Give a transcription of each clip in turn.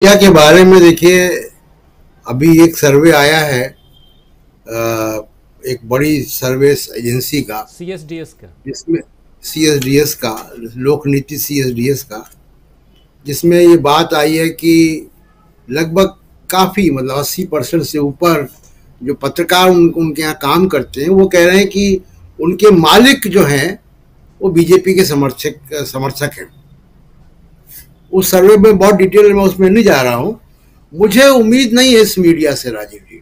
India के बारे में देखिए, अभी एक सर्वे आया है एक बड़ी सर्वे एजेंसी का, CSDS का। जिसमें सीएसडीएस का, लोक नीति सीएसडीएस का, जिसमें ये बात आई है कि लगभग काफ़ी मतलब 80% से ऊपर जो पत्रकार उनके यहाँ काम करते हैं वो कह रहे हैं कि उनके मालिक जो हैं वो बीजेपी के समर्थक हैं। उस सर्वे में बहुत डिटेल में उसमें नहीं जा रहा हूँ। मुझे उम्मीद नहीं है इस मीडिया से, राजीव जी,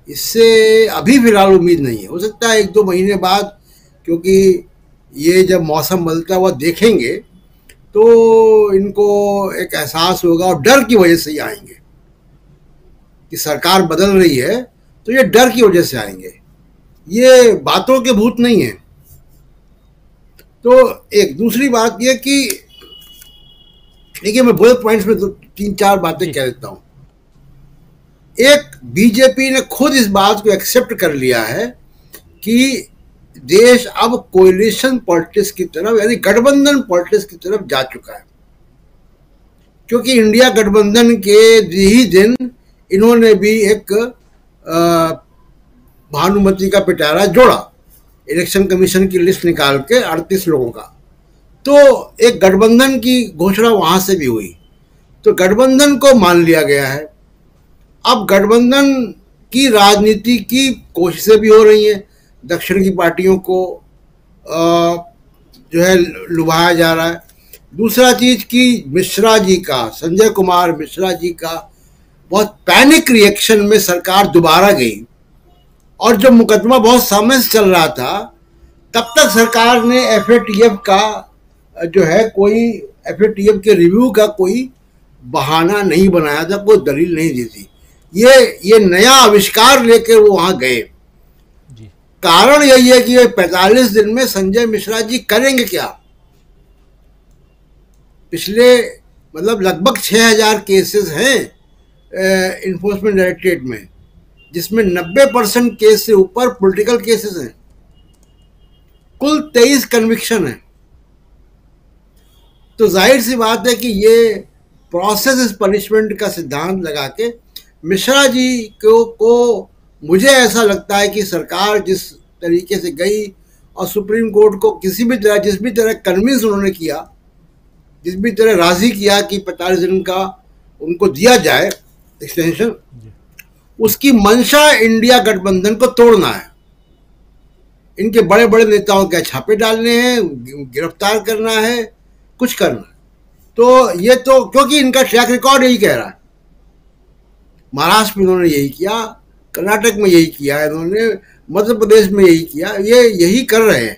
इससे अभी फिलहाल उम्मीद नहीं है। हो सकता है 1-2 महीने बाद, क्योंकि ये जब मौसम बदलता हुआ देखेंगे तो इनको एक एहसास होगा और डर की वजह से ही आएंगे कि सरकार बदल रही है, तो ये डर की वजह से आएंगे, ये बातों के भूत नहीं है। तो एक दूसरी बात यह कि देखिए, मैं बुलेट पॉइंट्स में 3-4 बातें कह देता हूँ। एक, बीजेपी ने खुद इस बात को एक्सेप्ट कर लिया है कि देश अब कोलिशन पॉलिटिक्स की तरफ, यानी गठबंधन पॉलिटिक्स की तरफ जा चुका है। क्योंकि इंडिया गठबंधन के ही दिन इन्होंने भी एक भानुमति का पिटारा जोड़ा, इलेक्शन कमीशन की लिस्ट निकाल के 38 लोगों का। तो एक गठबंधन की घोषणा वहां से भी हुई, तो गठबंधन को मान लिया गया है। अब गठबंधन की राजनीति की कोशिशें भी हो रही हैं, दक्षिण की पार्टियों को जो है लुभाया जा रहा है। दूसरा चीज कि मिश्रा जी का, संजय कुमार मिश्रा जी का बहुत पैनिक रिएक्शन में सरकार दोबारा गई, और जब मुकदमा बहुत समय से चल रहा था तब तक सरकार ने एफएटीएफ का जो है कोई एफएटीएफ के रिव्यू का कोई बहाना नहीं बनाया था, कोई दलील नहीं दी थी। ये नया आविष्कार लेकर वो वहां गए। कारण यही है कि 45 दिन में संजय मिश्रा जी करेंगे क्या। पिछले मतलब लगभग 6000 केसेस हैं इन्फोर्समेंट डायरेक्टरेट में, जिसमें 90% केस से ऊपर पॉलिटिकल केसेस हैं। कुल 23 कन्विक्शन है। तो जाहिर सी बात है कि ये प्रोसेस इज पनिशमेंट का सिद्धांत लगा के मिश्रा जी को मुझे ऐसा लगता है कि सरकार जिस तरीके से गई और सुप्रीम कोर्ट को जिस भी तरह कन्विंस उन्होंने किया, जिस भी तरह राजी किया कि 45 दिन का उनको दिया जाए एक्सटेंशन, उसकी मंशा इंडिया गठबंधन को तोड़ना है। इनके बड़े बड़े नेताओं के छापे डालने हैं, गिरफ्तार करना है, कुछ करना है। तो ये तो क्योंकि इनका ट्रैक रिकॉर्ड यही कह रहा है। महाराष्ट्र में इन्होंने यही किया, कर्नाटक में यही किया इन्होंने, मध्य प्रदेश में यही किया, ये यही कर रहे हैं।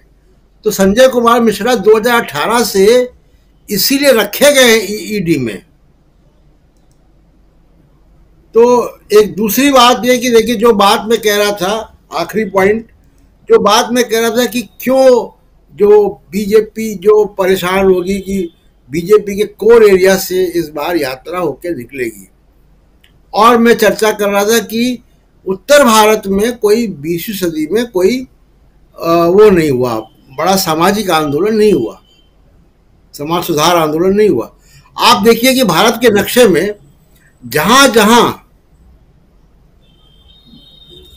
तो संजय कुमार मिश्रा 2018 से इसीलिए रखे गए हैं ईडी में। तो एक दूसरी बात यह कि देखिए, जो बात मैं कह रहा था, आखिरी पॉइंट जो बात मैं कह रहा था कि क्यों जो बीजेपी जो परेशान होगी कि बीजेपी के कोर एरिया से इस बार यात्रा होकर निकलेगी। और मैं चर्चा कर रहा था कि उत्तर भारत में कोई 20वीं सदी में कोई वो नहीं हुआ, बड़ा सामाजिक आंदोलन नहीं हुआ, समाज सुधार आंदोलन नहीं हुआ। आप देखिए कि भारत के नक्शे में जहां जहां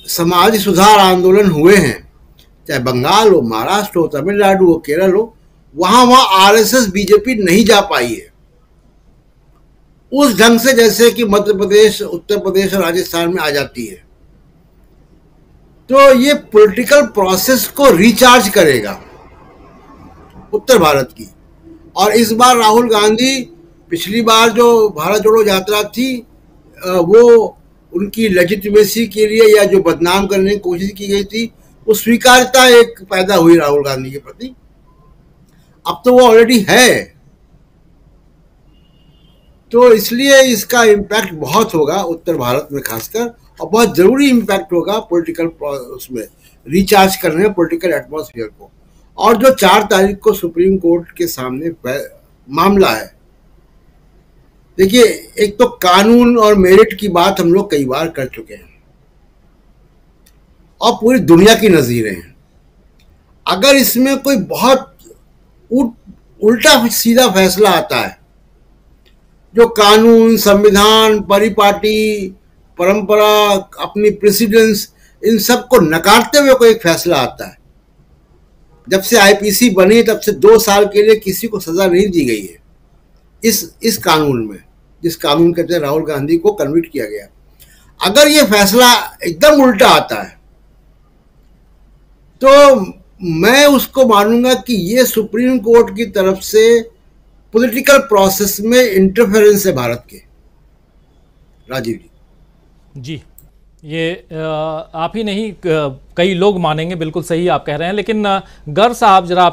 समाज सुधार आंदोलन हुए हैं, चाहे बंगाल हो, महाराष्ट्र हो, तमिलनाडु हो, केरल हो, वहां आरएसएस बीजेपी नहीं जा पाई है उस ढंग से जैसे कि मध्य प्रदेश, उत्तर प्रदेश और राजस्थान में आ जाती है। तो ये पॉलिटिकल प्रोसेस को रिचार्ज करेगा उत्तर भारत की। और इस बार राहुल गांधी, पिछली बार जो भारत जोड़ो यात्रा थी वो उनकी लेजिटिमेसी के लिए या जो बदनाम करने की कोशिश की गई थी, वो स्वीकार्यता एक पैदा हुई राहुल गांधी के प्रति। अब तो वो ऑलरेडी है, तो इसलिए इसका इम्पैक्ट बहुत होगा उत्तर भारत में खासकर, और बहुत जरूरी इम्पैक्ट होगा पॉलिटिकल उसमें रिचार्ज करने में पॉलिटिकल एटमॉस्फेयर को। और जो 4 तारीख को सुप्रीम कोर्ट के सामने मामला है, देखिए, एक तो कानून और मेरिट की बात हम लोग कई बार कर चुके हैं और पूरी दुनिया की नजीरें हैं। अगर इसमें कोई बहुत उल्टा सीधा फैसला आता है जो कानून, संविधान, परिपाटी, परंपरा, अपनी प्रेसिडेंस, इन सब को नकारते हुए कोई एक फैसला आता है। जब से आईपीसी बनी तब से 2 साल के लिए किसी को सजा नहीं दी गई है इस कानून में, जिस कानून के तहत राहुल गांधी को कन्विक्ट किया गया। अगर ये फैसला एकदम उल्टा आता है तो मैं उसको मानूंगा कि ये सुप्रीम कोर्ट की तरफ से पॉलिटिकल प्रोसेस में इंटरफेरेंस है भारत के। राजीव जी। जी, ये आप ही नहीं कई लोग मानेंगे, बिल्कुल सही आप कह रहे हैं। लेकिन गर्ग साहब, जरा